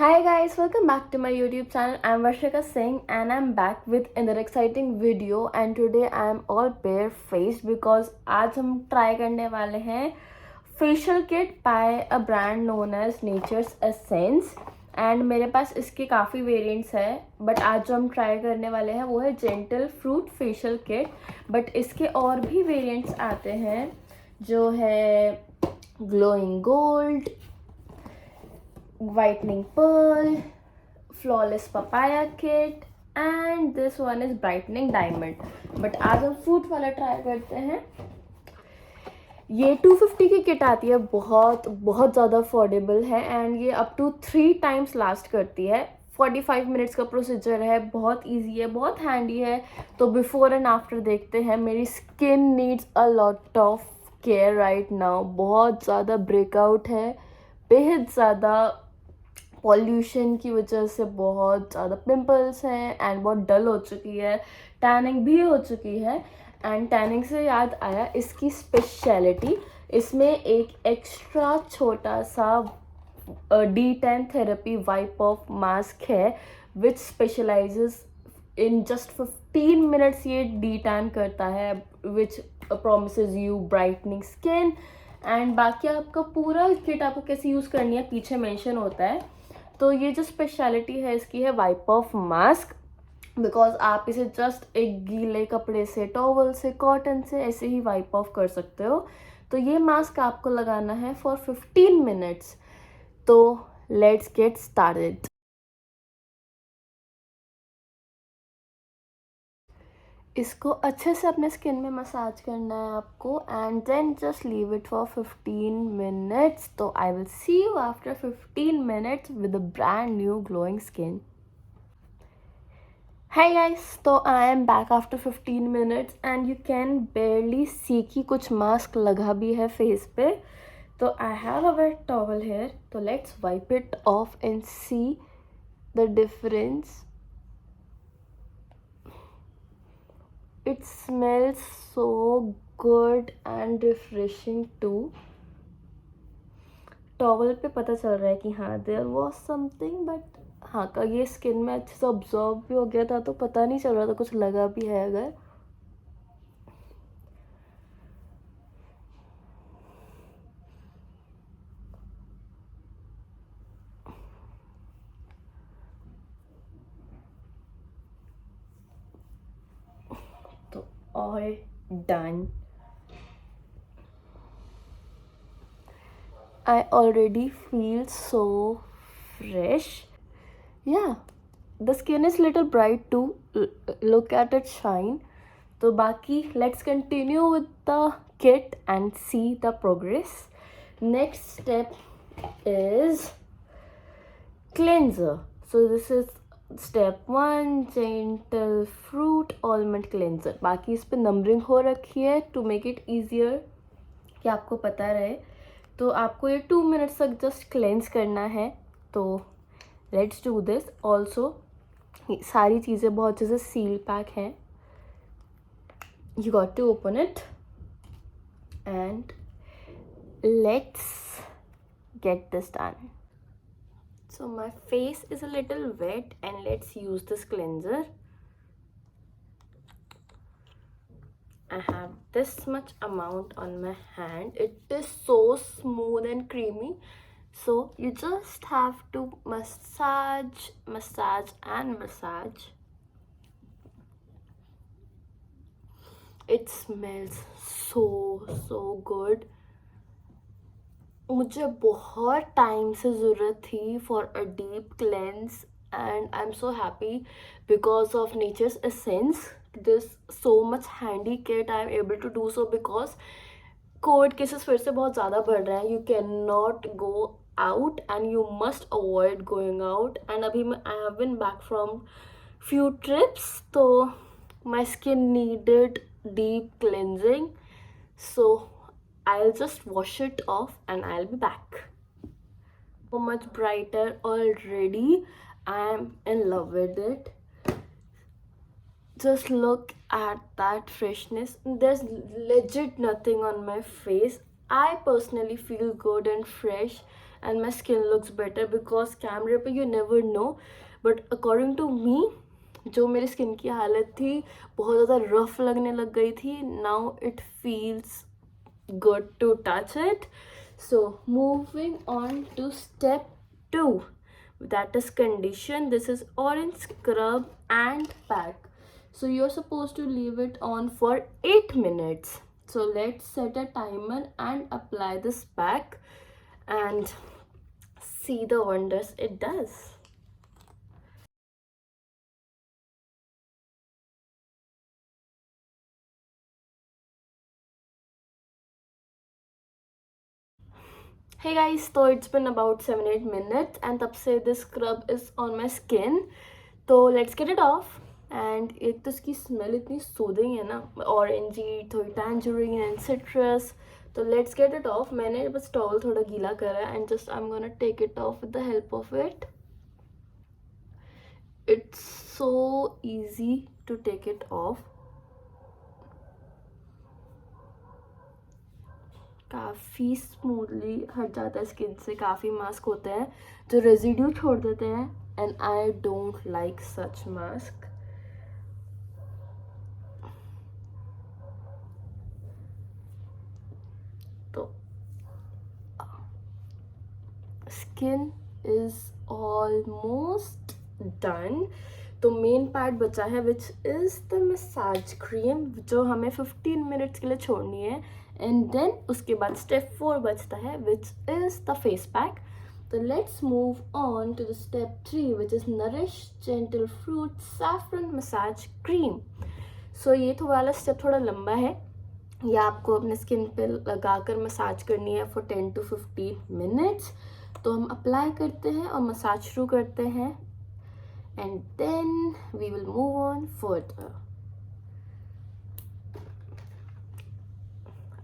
Hi guys, welcome back to my YouTube channel. I'm Varshika Singh and I'm back with another exciting video and today I'm all bare-faced because आज हम try करने वाले हैं facial kit by a brand known as Nature's Essence and मेरे पास इसके काफ़ी variants है but आज जो हम try करने वाले हैं वो है Gentle Fruit Facial Kit but इसके और भी variants आते हैं जो है Glowing Gold, whitening pearl, flawless papaya kit and this one is brightening diamond. But आज हम फ्रूट वाला ट्राई करते हैं. ये 250 की किट आती है, बहुत बहुत ज़्यादा अफोर्डेबल है एंड ये अप टू 3 टाइम्स लास्ट करती है. 45 मिनट्स का प्रोसीजर है, बहुत इजी है, बहुत हैंडी है. तो बिफोर एंड आफ्टर देखते हैं. मेरी skin needs a lot of care right now. बहुत ज़्यादा ब्रेकआउट है, बेहद ज़्यादा पॉल्यूशन की वजह से बहुत ज़्यादा पिंपल्स हैं एंड बहुत डल हो चुकी है. टैनिंग भी हो चुकी है एंड टैनिंग से याद आया इसकी स्पेशलिटी. इसमें एक एक्स्ट्रा छोटा सा D10 therapy wipe off mask है which specialises in just 15 minutes. ये D10 करता है which promises you brightening skin and बाकी आपका पूरा किट आपको कैसे यूज़ करनी है पीछे मेंशन होता है. तो ये जो स्पेशलिटी है इसकी है वाइप ऑफ मास्क बिकॉज आप इसे जस्ट एक गीले कपड़े से, टॉवल से, कॉटन से ऐसे ही वाइप ऑफ कर सकते हो. तो ये मास्क आपको लगाना है फॉर 15 मिनट्स. तो लेट्स गेट स्टार्टेड. इसको अच्छे से अपने स्किन में मसाज करना है आपको and then just leave it for 15 minutes. तो I will see you after 15 minutes with a brand new glowing skin. Hi guys, तो I am back after 15 minutes and you can barely see कि कुछ mask लगा भी है face पे. तो I have a wet towel here. तो let's wipe it off and see the difference. It smells so good and refreshing too. Towel पे पता चल रहा है कि हाँ देयर वॉज समथिंग बट हाँ का ये स्किन में अच्छे से ऑब्जॉर्व भी हो गया था तो पता नहीं चल रहा था कुछ लगा भी है अगर. तो all done. I already feel so fresh. Yeah, the skin is little bright too. Look at it shine. तो बाकी let's continue with the kit and see the progress. Next step is cleanser. So this is step 1 gentle fruit almond cleanser. बाकी इस पे numbering हो रखी है to make it easier कि आपको पता रहे. तो आपको ये 2 मिनट्स तक जस्ट क्लेंस करना है. तो लेट्स डू दिस. ऑल्सो सारी चीज़ें बहुत अच्छे से सील पैक हैं. You got to open it and let's get this done. So my face is a little wet and let's use this cleanser. I have this much amount on my hand. It is so smooth and creamy. So you just have to massage, massage and massage. It smells so good. मुझे बहुत time से ज़रूरत थी for a deep cleanse and I am so happy because of Nature's Essence this so much handy kit. I am able to do so because covid cases फिर से बहुत ज़्यादा बढ़ रहे हैं. You can not go out and you must avoid going out. And अभी मैं I have been back from few trips तो my skin needed deep cleansing. So I'll just wash it off and I'll be back. So much brighter already. I am in love with it. Just look at that freshness. There's legit nothing on my face. I personally feel good and fresh and my skin looks better, because कैमरे पे you never know, but according to me जो मेरी skin की हालत थी बहुत ज़्यादा rough लगने लग गई थी. Now it feels good to touch it. So moving on to step 2, that is condition. This is orange scrub and pack. So you're supposed to leave it on for 8 minutes. So let's set a timer and apply this pack and see the wonders it does. Hey guys, so it's been about 7-8 minutes and तब से this scrub is on my skin. तो let's get it off. And एक तो इसकी smell इतनी soothing है ना, orangey, थोड़ी tangerine and citrus. तो let's get it off. मैंने बस towel थोड़ा गीला करा है and just I'm gonna take it off with the help of it. It's so easy to take it off. काफ़ी स्मूथली हट जाता है स्किन से. काफ़ी मास्क होते हैं जो रेजिड्यू छोड़ देते हैं and I don't like such mask. तो स्किन इज ऑलमोस्ट डन. तो मेन पार्ट बचा है which is the massage cream जो हमें 15 मिनट्स के लिए छोड़नी है. एंड देन उसके बाद स्टेप 4 बचता है which is the face pack. तो let's move on to the step 3 which is nourish gentle fruit saffron massage cream. So ये तो वाला स्टेप थोड़ा लंबा है. ये आपको अपने स्किन पे लगाकर मसाज करनी है फॉर 10 to 15 मिनट्स. तो हम अप्लाई करते हैं और मसाज शुरू करते हैं and then we will move on further.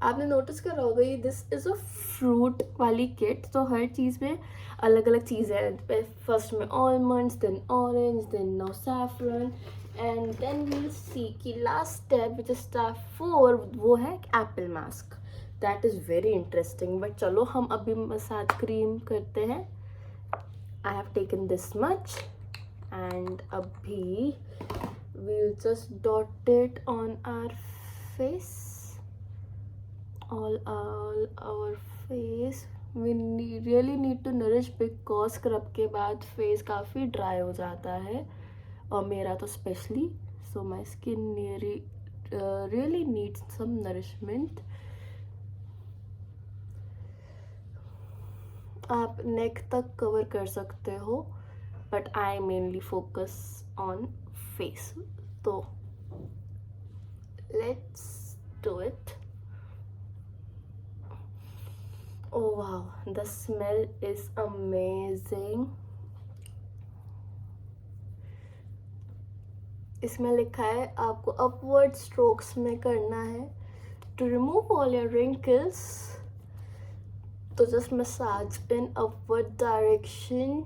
आपने नोटिस करा होगा ये दिस इज़ अ फ्रूट वाली किट. तो हर चीज़ में अलग अलग चीज़ है. फर्स्ट में almonds, then orange, then now saffron, and then we'll see कि last step which is step 4 वो है apple mask. That is very interesting. But चलो हम अभी मसाज क्रीम करते हैं. I have taken this much and abhi we'll just dot it on our face, all our face. We really need to nourish because scrub के बाद face काफ़ी dry हो जाता है और मेरा तो specially. so my skin really needs some nourishment. आप neck तक cover कर सकते हो but I mainly focus on face. So let's do it. Oh wow, the smell is amazing. इसमें लिखा है आपको अपवर्ड स्ट्रोक्स में करना है to remove all your wrinkles. तो just massage in upward direction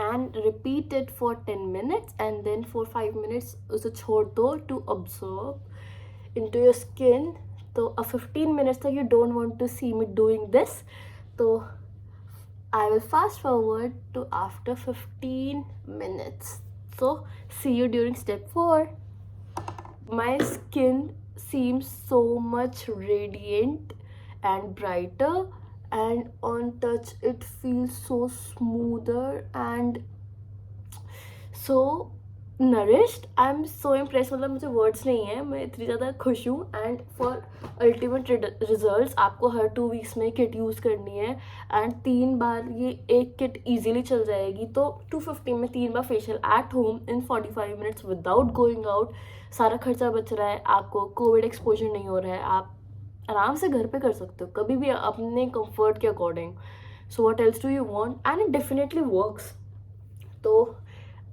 and repeat it for 10 minutes and then for 5 minutes उसे छोड़ दो to absorb into your skin. तो 15 minutes तक you don't want to see me doing this. तो I will fast forward to after 15 minutes. So see you during step 4. My skin seems so much radiant and brighter, and on touch it feels so smoother and so nourished. I am so impress. मतलब मुझे words नहीं है, मैं इतनी ज़्यादा खुश हूँ. And for ultimate results आपको हर 2 वीक्स में किट यूज़ करनी है एंड 3 बार ये एक किट ईजिली चल जाएगी. तो 250 में 3 बार facial at home in 45 minutes without going out. सारा खर्चा बच रहा है, आपको कोविड एक्सपोजर नहीं हो रहा है, आप आराम से घर पे कर सकते हो कभी भी अपने कंफर्ट के according. So what else do you want, and it definitely works. तो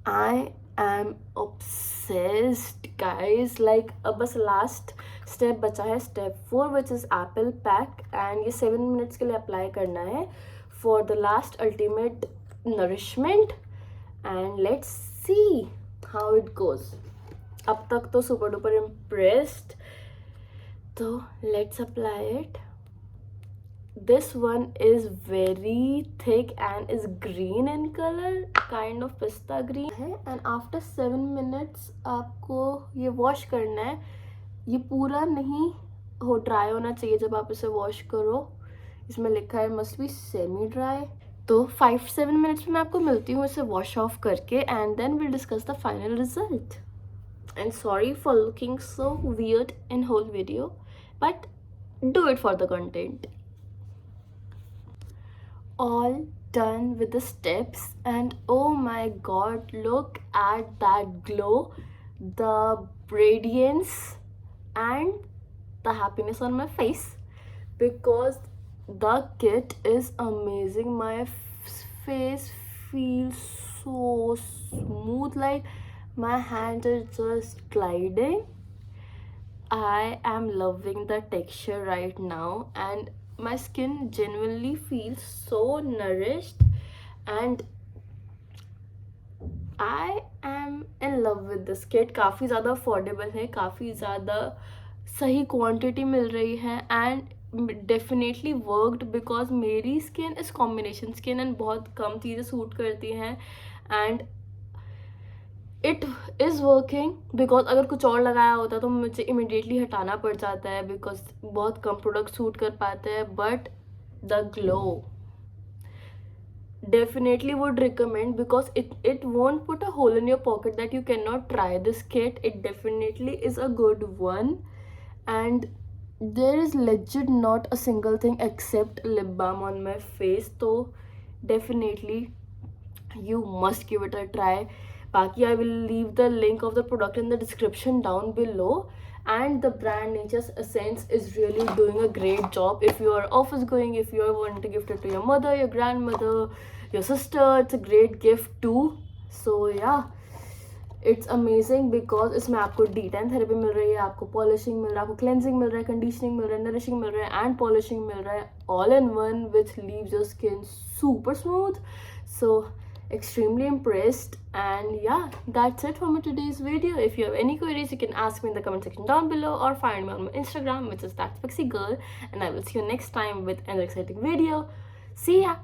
I am obsessed guys. Like अब बस लास्ट स्टेप बचा है step 4 which is apple pack. And ये 7 मिनट्स के लिए अप्लाई करना है for the last ultimate nourishment. And let's see how it goes. अब तक तो सुपर डुपर इम्प्रेस्ड. तो let's apply it. this one is very thick and is green in color, kind of pista green है. And after 7 minutes आपको ये wash करना है. ये पूरा नहीं हो ड्राई होना चाहिए जब आप इसे वॉश करो. इसमें लिखा है मस्ट बी सेमी ड्राई. तो 5-7 मिनट्स में मैं आपको मिलती हूँ इसे वॉश ऑफ करके, and then will discuss the final result. And sorry for looking so weird in whole video, but do it for the content. All done with the steps, and oh my god, look at that glow, the radiance and the happiness on my face, because the kit is amazing. My face feels so smooth, like my hands are just gliding. I am loving the texture right now, and my skin genuinely feels so nourished, and I am in love with this kit. काफ़ी ज़्यादा affordable है, काफ़ी ज़्यादा सही quantity मिल रही है, and definitely worked because मेरी skin is combination skin and बहुत कम चीज़ें सूट करती हैं. And it is working because अगर कुछ और लगाया होता तो मुझे इमिडिएटली हटाना पड़ जाता है बिकॉज बहुत कम प्रोडक्ट सूट कर पाते हैं. But the glow definitely would recommend, because it won't put a hole in your pocket that you cannot try this kit. It definitely is a good one, and there is legit not a single thing except lip balm on my face. So definitely you must give it a try. Baki, I will leave the link of the product in the description down below. And the brand Nature's Essence is really doing a great job. If you are office going, if you are wanting to gift it to your mother, your grandmother, your sister, it's a great gift too. So yeah, it's amazing because इसमें आपको D10 therapy मिल रही है, आपको polishing मिल रहा है, आपको cleansing मिल रहा है, कंडीशनिंग मिल रहा है, नरिशिंग मिल रहा है, एंड पॉलिशिंग मिल रहा है, all in one, which leaves your skin super smooth. So extremely impressed. And yeah, that's it for my today's video. If you have any queries, you can ask me in the comment section down below, or find me on my Instagram, which is thatpixigirl. And I will see you next time with another exciting video. See ya.